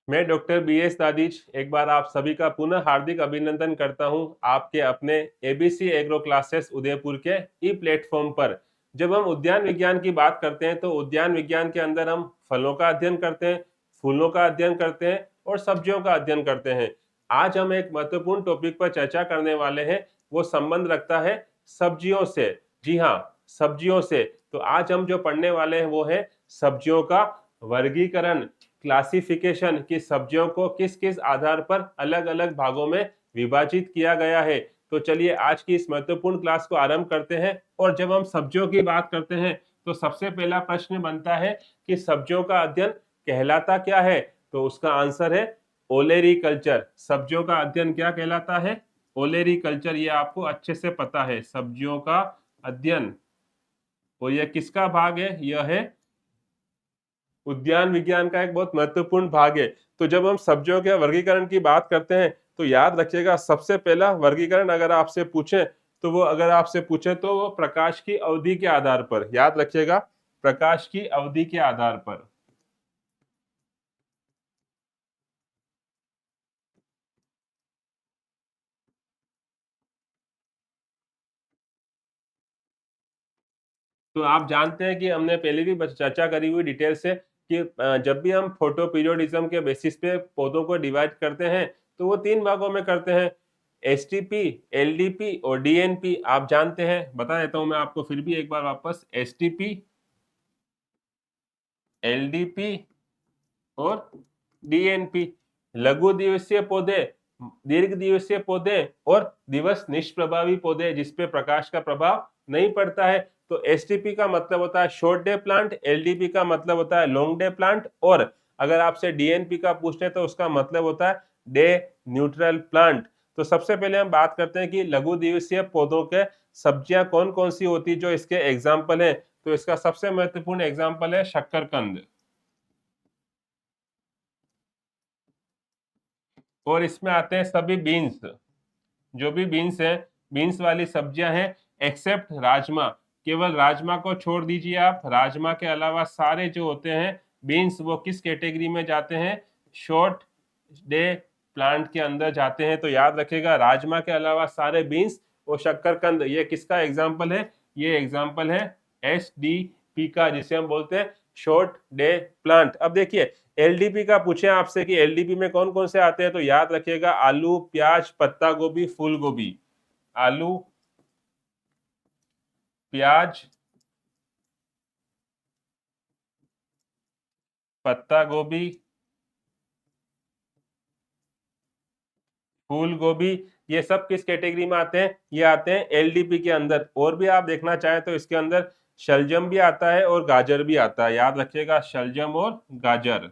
मैं doctor BS दादीज एक बार आप सभी का पुनः हार्दिक अभिनंदन करता हूं आपके अपने ABC एग्रो क्लासेस उदयपुर के ई प्लेटफॉर्म पर। जब हम उद्यान विज्ञान की बात करते हैं तो उद्यान विज्ञान के अंदर हम फलों का अध्ययन करते हैं, फूलों का अध्ययन करते हैं और सब्जियों का अध्ययन करते हैं। आज हम एक महत्वपूर्ण टॉपिक पर चर्चा करने वाले हैं, वो संबंध रखता है सब्जियों से। जी हाँ, सब्जियों से। तो आज हम जो पढ़ने वाले हैं वो है सब्जियों का वर्गीकरण, क्लासिफिकेशन की सब्जियों को किस किस आधार पर अलग अलग भागों में विभाजित किया गया है। तो चलिए आज की इस महत्वपूर्ण क्लास को आरंभ करते हैं। और जब हम सब्जियों की बात करते हैं तो सबसे पहला प्रश्न बनता है कि सब्जियों का अध्ययन कहलाता क्या है। तो उसका आंसर है ओलेरीकल्चर। सब्जियों का अध्ययन क्या कहलाता है? ओलेरीकल्चर। ये आपको अच्छे से पता है, सब्जियों का अध्ययन। और यह किसका भाग है? यह है उद्यान विज्ञान का एक बहुत महत्वपूर्ण भाग है। तो जब हम सब्जियों के वर्गीकरण की बात करते हैं तो याद रखिएगा, सबसे पहला वर्गीकरण अगर आपसे पूछे तो वो प्रकाश की अवधि के आधार पर, याद रखिएगा, प्रकाश की अवधि के आधार पर। तो आप जानते हैं कि हमने पहले भी चर्चा करी हुई डिटेल से कि जब भी हम फोटो पीरियोडिज्म के बेसिस पे पौधों को डिवाइड करते हैं तो वो तीन भागों में करते हैं, STP, LDP और DNP। आप जानते हैं, बता देता हूं मैं आपको फिर भी एक बार वापस। STP, LDP और DNP। लघु दिवसीय पौधे, दीर्घ दिवसीय पौधे और दिवस निष्प्रभावी पौधे जिसपे प्रकाश का प्रभाव नहीं पड़ता है। तो STP का मतलब होता है शॉर्ट डे प्लांट, LDP का मतलब होता है लॉन्ग डे प्लांट, और अगर आपसे DNP का पूछते तो उसका मतलब होता है डे न्यूट्रल प्लांट। तो सबसे पहले हम बात करते हैं कि लघु दिवसीय पौधों के सब्जियां कौन कौन सी होती जो इसके एग्जाम्पल है। तो इसका सबसे महत्वपूर्ण एग्जाम्पल है शक्करकंद। और इसमें आते हैं सभी बीन्स, जो भी बीन्स हैं, बीन्स वाली सब्जियां हैं, एक्सेप्ट राजमा। केवल राजमा को छोड़ दीजिए आप, राजमा के अलावा सारे जो होते हैं बीन्स वो किस कैटेगरी में जाते हैं? शॉर्ट डे प्लांट के अंदर जाते हैं। तो याद रखिएगा, राजमा के अलावा सारे बीन्स और शक्करकंद, ये किसका एग्जाम्पल है? ये एग्जाम्पल है SDP का, जिसे हम बोलते हैं शॉर्ट डे प्लांट। अब देखिए, LDP का पूछे आपसे कि LDP में कौन कौन से आते हैं, तो याद रखिएगा आलू, प्याज, पत्ता गोभी, फूल गोभी। आलू, प्याज, पत्ता गोभी, फूल गोभी, ये सब किस कैटेगरी में आते हैं? ये आते हैं LDP के अंदर। और भी आप देखना चाहें तो इसके अंदर शलजम भी आता है और गाजर भी आता है। याद रखिएगा, शलजम और गाजर।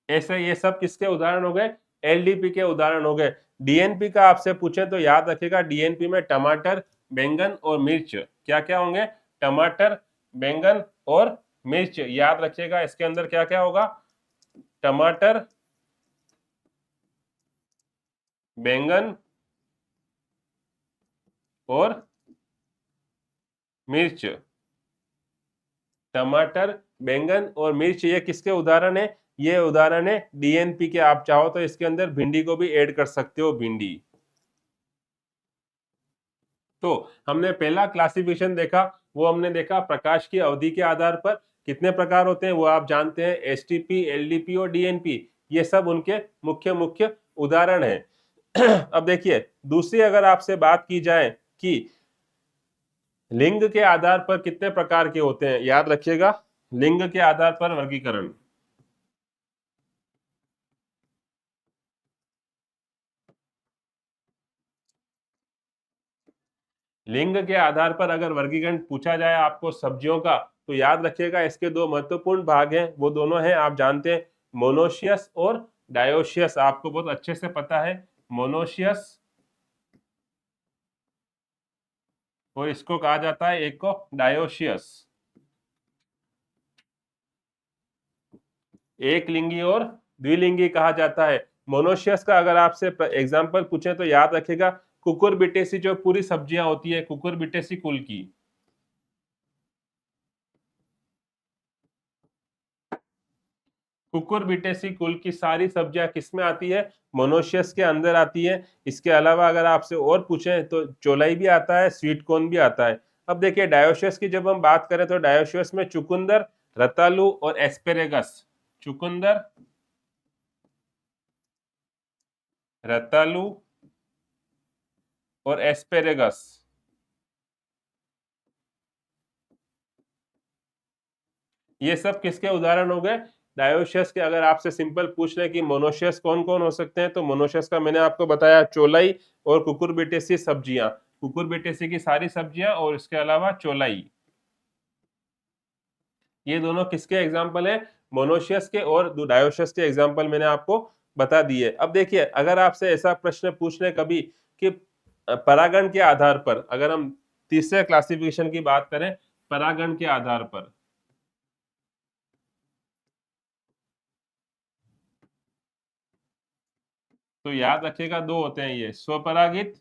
ऐसे ये सब किसके उदाहरण हो गए? LDP के उदाहरण हो गए। DNP का आपसे पूछे तो याद रखिएगा, DNP में टमाटर, बैंगन और मिर्च क्या क्या होंगे? टमाटर, बैंगन और मिर्च। याद रखिएगा, इसके अंदर क्या क्या होगा? टमाटर, बैंगन और मिर्च। टमाटर, बैंगन और मिर्च, ये किसके उदाहरण है? ये उदाहरण है DNP के। आप चाहो तो इसके अंदर भिंडी को भी ऐड कर सकते हो, भिंडी। तो हमने पहला क्लासिफिकेशन देखा, वो हमने देखा प्रकाश की अवधि के आधार पर कितने प्रकार होते हैं वो आप जानते हैं, STP, LDP और DNP। ये सब उनके मुख्य मुख्य उदाहरण हैं। अब देखिए, दूसरी अगर आपसे बात की जाए कि लिंग के आधार पर कितने प्रकार के होते हैं, याद रखिएगा, लिंग के आधार पर वर्गीकरण। लिंग के आधार पर अगर वर्गीकरण पूछा जाए आपको सब्जियों का, तो याद रखिएगा इसके दो महत्वपूर्ण भाग हैं। वो दोनों हैं, आप जानते हैं, मोनोशियस और डायोशियस। आपको बहुत अच्छे से पता है, मोनोशियस और इसको कहा जाता है एक को डायोशियस। एक लिंगी और द्विलिंगी कहा जाता है। मोनोशियस का अगर आपसे एग्जांपल पूछे तो याद रखिएगा, कुकुरबिटेसी, जो पूरी सब्जियां होती है कुकुरबिटेसी कुल की। कुकुरबिटेसी कुल की सारी सब्जियां किसमें आती है? मोनोशियस के अंदर आती है। इसके अलावा अगर आपसे और पूछें तो चौलाई भी आता है, स्वीट कॉर्न भी आता है। अब देखिए डायोशियस की जब हम बात करें तो डायोशियस में चुकंदर, रतालू और एस्पेरेगस, चुकंदर, रतालू और एस्पेरेगस, ये सब किसके उदाहरण हो गए? डायोशियस के। अगर आपसे सिंपल पूछ ले कि मोनोशियस कौन कौन हो सकते हैं तो मोनोशियस का मैंने आपको बताया चोलाई और कुकुरबिटेसी सब्जियां, कुकुरबिटेसी की सारी सब्जियां और इसके अलावा चोलाई, ये दोनों किसके एग्जाम्पल है? मोनोशियस के और डायोशियस के एग्जाम्पल मैंने आपको बता दिए। अब देखिए अगर आपसे ऐसा प्रश्न पूछ ले कभी कि परागण के आधार पर, अगर हम तीसरे क्लासिफिकेशन की बात करें, परागण के आधार पर, तो याद रखिएगा दो होते हैं ये, स्वपरागित,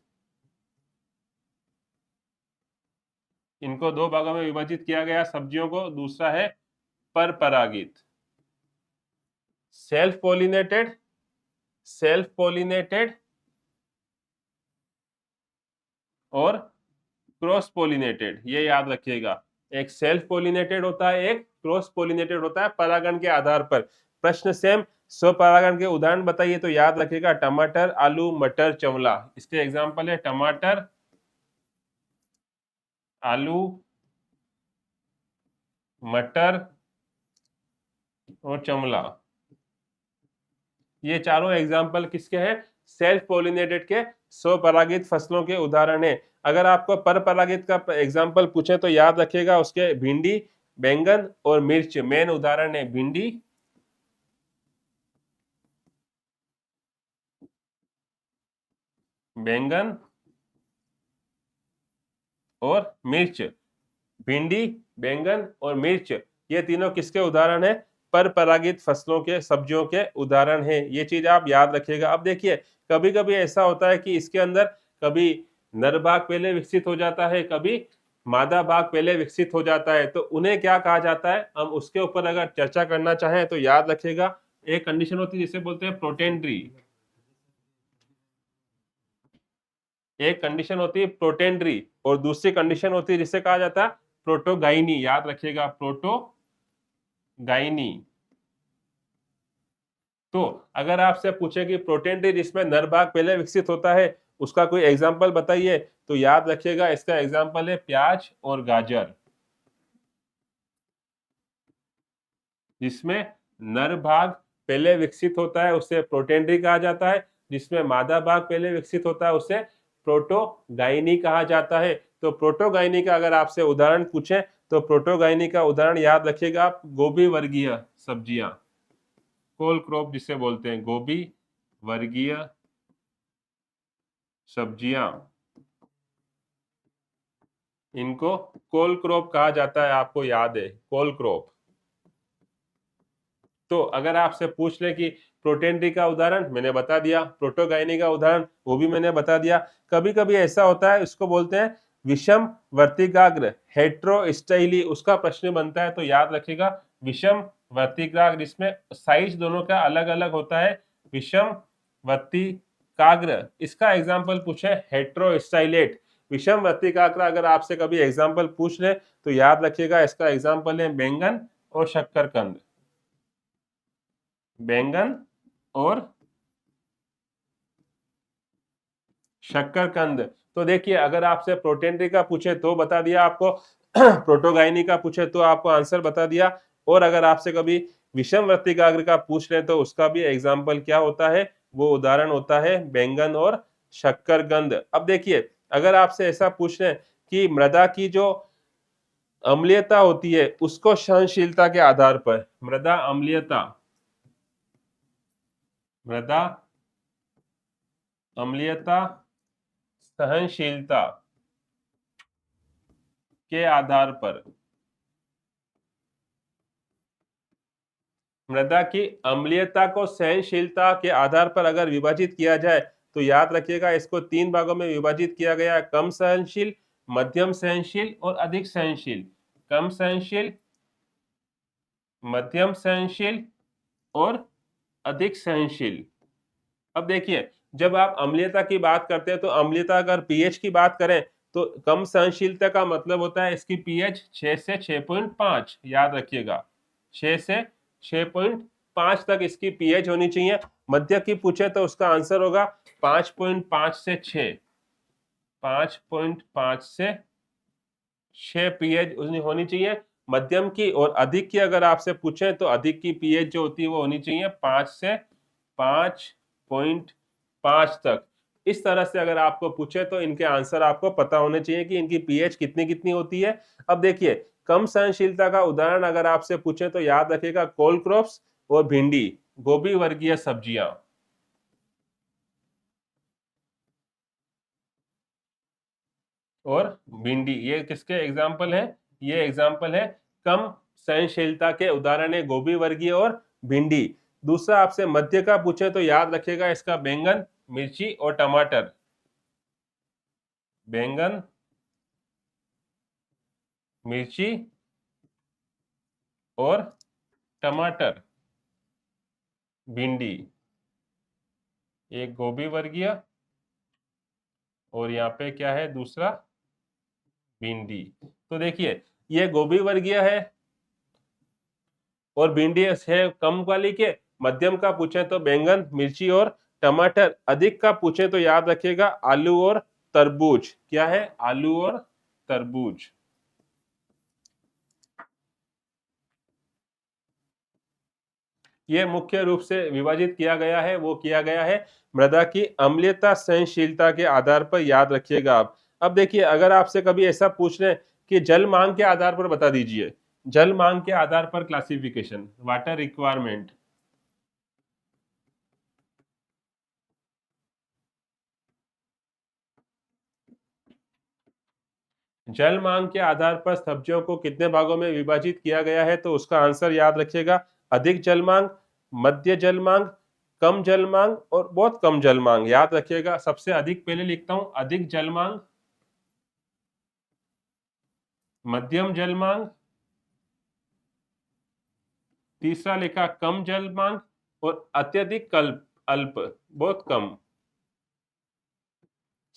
इनको दो भागों में विभाजित किया गया सब्जियों को, दूसरा है परपरागित, सेल्फ पोलिनेटेड, सेल्फ पोलिनेटेड और क्रॉस पोलिनेटेड, ये याद रखिएगा। एक सेल्फ पोलिनेटेड होता है, एक क्रॉस पोलिनेटेड होता है परागण के आधार पर। प्रश्न सेम, स्वपरागण के उदाहरण बताइए तो याद रखिएगा टमाटर, आलू, मटर, चवला। इसके एग्जांपल है टमाटर, आलू, मटर और चमला। ये चारों एग्जाम्पल किसके हैं? सेल्फ पोलिनेटेड के स्वपरागित फसलों के उदाहरण है। अगर आपको परपरागित का एग्जाम्पल पूछे तो याद रखिएगा उसके भिंडी, बैंगन और मिर्च मेन उदाहरण है। भिंडी, बैंगन और मिर्च, भिंडी, बैंगन और मिर्च, ये तीनों किसके उदाहरण है? परपरागित फसलों के, सब्जियों के उदाहरण हैं। ये चीज आप याद रखिएगा। अब देखिए कभी कभी ऐसा होता है कि इसके अंदर कभी नर भाग पहले विकसित हो जाता है, कभी मादा भाग पहले विकसित हो जाता है, तो उन्हें क्या कहा जाता है? हम उसके ऊपर अगर चर्चा करना चाहें तो याद रखिएगा एक कंडीशन होती है जिसे बोलते हैं प्रोटेंड्री, एक कंडीशन होती है प्रोटेंड्री और दूसरी कंडीशन होती है जिसे कहा जाता है प्रोटोगाइनी। याद रखिएगा प्रोटोगाइनी। तो अगर आपसे पूछे कि प्रोटेंड्री जिसमें नर भाग पहले विकसित होता है उसका कोई एग्जाम्पल बताइए तो याद रखिएगा इसका एग्जाम्पल है प्याज और गाजर। जिसमें नर भाग पहले विकसित होता है उसे प्रोटेंड्री कहा जाता है, जिसमें मादा भाग पहले विकसित होता है उसे प्रोटोगाइनी कहा जाता है। तो प्रोटोगाइनी का अगर आपसे उदाहरण पूछें तो प्रोटोगाइनी का उदाहरण याद रखिएगा आप गोभी वर्गीय सब्जियां, कोल क्रॉप जिसे बोलते हैं, गोभी वर्गीय सब्जियां, इनको कोल क्रॉप कहा जाता है। आपको याद है कोल क्रॉप। तो अगर आपसे पूछ ले कि प्रोटेंड्री का उदाहरण, मैंने बता दिया, प्रोटोगाइनी का उदाहरण वो भी मैंने बता दिया। कभी कभी ऐसा होता है, इसको बोलते हैं विषम वर्तिकाग्र, हेट्रोस्टाइली, उसका प्रश्न बनता है तो याद रखिएगा विषम वर्तिकाग्र, जिसमें साइज दोनों का अलग अलग होता है, विषम वर्तिकाग्र। इसका एग्जाम्पल पूछे हेट्रोस्टाइलेट, विषम वर्तिकाग्र अगर आपसे कभी एग्जाम्पल पूछ ले तो याद रखिएगा इसका एग्जाम्पल है बैंगन और शक्करकंद, बैंगन और शक्करकंद। तो देखिए अगर आपसे प्रोटेंड्री का पूछे तो बता दिया आपको, प्रोटोगाइनी का पूछे तो आपको आंसर बता दिया, और अगर आपसे कभी विषम वर्तिकाग्र का पूछ ले तो उसका भी एग्जाम्पल क्या होता है, वो उदाहरण होता है बैंगन और शक्करकंद। अब देखिए अगर आपसे ऐसा पूछ ले कि मृदा की जो अम्लीयता होती है उसको सहनशीलता के आधार पर, मृदा अम्लीयता, मृदा अम्लीयता सहनशीलता के आधार पर, मृदा की अम्लीयता को सहनशीलता के आधार पर अगर विभाजित किया जाए तो याद रखिएगा इसको तीन भागों में विभाजित किया गया है, कम सहनशील, मध्यम सहनशील और अधिक सहनशील। कम सहनशील, मध्यम सहनशील और अधिक सहनशील। अब देखिए, जब आप अम्लीयता की बात करते हैं तो अम्लीयता अगर पीएच की बात करें तो कम सहनशीलता का मतलब होता है इसकी पीएच 6 से 6.5, याद रखिएगा 6 से 6.5 तक इसकी पीएच होनी चाहिए। मध्य की पूछे तो उसका आंसर होगा 5.5 से 6, 5.5 से 6 पीएच होनी चाहिए मध्यम की। और अधिक की अगर आपसे पूछे तो अधिक की पीएच जो होती है वो होनी चाहिए 5 से 5.5 तक। इस तरह से अगर आपको पूछे तो इनके आंसर आपको पता होने चाहिए कि इनकी पीएच कितनी कितनी होती है। अब देखिए, कम सहनशीलता का उदाहरण अगर आपसे पूछे तो याद रखिएगा कोलक्रॉप्स और भिंडी, गोभी वर्गीय सब्जियां। और भिंडी, ये किसके एग्जाम्पल है? ये एग्जाम्पल है कम सहनशीलता के उदाहरण है गोभी वर्गीय और भिंडी। दूसरा आपसे मध्य का पूछे तो याद रखिएगा इसका बैंगन, मिर्ची और टमाटर। बैंगन, मिर्ची और टमाटर। भिंडी, एक गोभी वर्गीय और यहाँ पे क्या है दूसरा भिंडी। तो देखिए, ये गोभी वर्गीय है और भिंडी है कम वाली के। मध्यम का पूछे तो बैंगन, मिर्ची और टमाटर। अधिक का पूछे तो याद रखिएगा आलू और तरबूज। क्या है? आलू और तरबूज। ये मुख्य रूप से विभाजित किया गया है, वो किया गया है मृदा की अम्लीयता सहनशीलता के आधार पर, याद रखिएगा आप। अब देखिए, अगर आपसे कभी ऐसा पूछ रहे कि जल मांग के आधार पर बता दीजिए, जल मांग के आधार पर क्लासिफिकेशन, वाटर रिक्वायरमेंट। जल मांग के आधार पर सब्जियों को कितने भागों में विभाजित किया गया है? तो उसका आंसर याद रखिएगा अधिक जल मांग, मध्य जल मांग, कम जल मांग और बहुत कम जल मांग। याद रखिएगा, सबसे अधिक पहले लिखता हूं अधिक जल मांग, मध्यम जल मांग, तीसरा लिखा कम जल मांग और अत्यधिक अल्प, अल्प बहुत कम,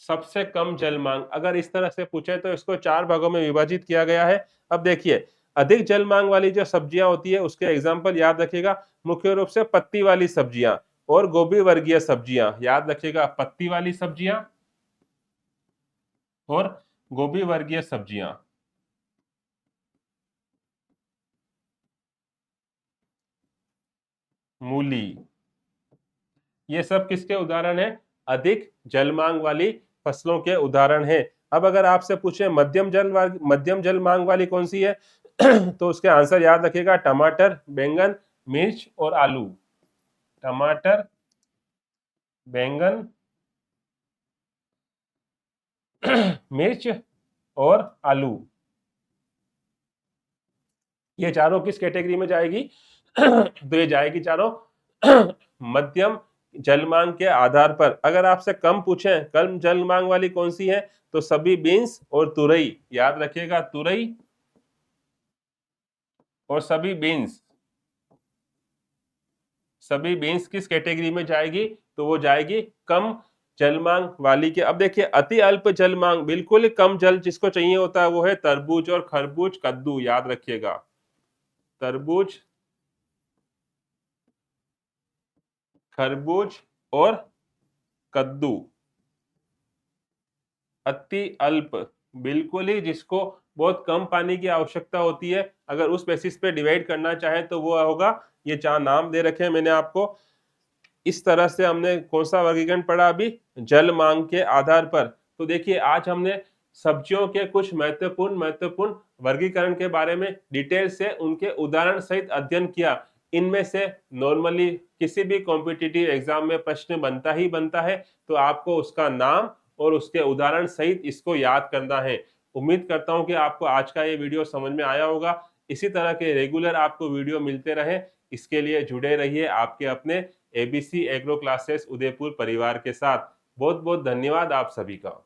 सबसे कम जल मांग। अगर इस तरह से पूछे तो इसको 4 भागों में विभाजित किया गया है। अब देखिए, अधिक जल मांग वाली जो सब्जियां होती है उसके एग्जाम्पल याद रखिएगा, मुख्य रूप से पत्ती वाली सब्जियां और गोभी वर्गीय सब्जियां। याद रखिएगा पत्ती वाली सब्जियां और गोभी वर्गीय सब्जियां। मूली, ये सब किसके उदाहरण है? अधिक जल मांग वाली फसलों के उदाहरण है। अब अगर आपसे पूछे मध्यम जल मांग वाली कौन सी है तो उसके आंसर याद रखिएगा टमाटर, बैंगन, मिर्च और आलू। टमाटर, बैंगन, मिर्च और आलू। ये चारों किस कैटेगरी में जाएगी? तो ये जाएगी चारों मध्यम जल मांग के आधार पर। अगर आपसे कम पूछे कम जल मांग वाली कौन सी है तो सभी बीन्स और तुरई। याद रखिएगा तुरई और सभी बीन्स। सभी बीन्स किस कैटेगरी में जाएगी? तो वो जाएगी कम जल मांग वाली के। अब देखिए, अति अल्प जल मांग, बिल्कुल कम जल जिसको चाहिए होता है वो है तरबूज और खरबूज, कद्दू। याद रखिएगा तरबूज, खरबूज और कद्दू। अति अल्प, बिल्कुल ही जिसको बहुत कम पानी की आवश्यकता होती है, अगर उस बेसिस पे डिवाइड करना चाहे तो वो होगा, ये 4 नाम दे रखे हैं मैंने आपको। इस तरह से हमने कौन सा वर्गीकरण पढ़ा अभी? जल मांग के आधार पर। तो देखिए, आज हमने सब्जियों के कुछ महत्वपूर्ण वर्गीकरण के बारे में डिटेल से उनके उदाहरण सहित अध्ययन किया। इनमें से नॉर्मली किसी भी कॉम्पिटिटिव एग्जाम में प्रश्न बनता ही बनता है, तो आपको उसका नाम और उसके उदाहरण सहित इसको याद करना है। उम्मीद करता हूं कि आपको आज का ये वीडियो समझ में आया होगा। इसी तरह के रेगुलर आपको वीडियो मिलते रहे, इसके लिए जुड़े रहिए आपके अपने एबीसी एग्रो क्लासेस उदयपुर परिवार के साथ। बहुत बहुत धन्यवाद आप सभी का।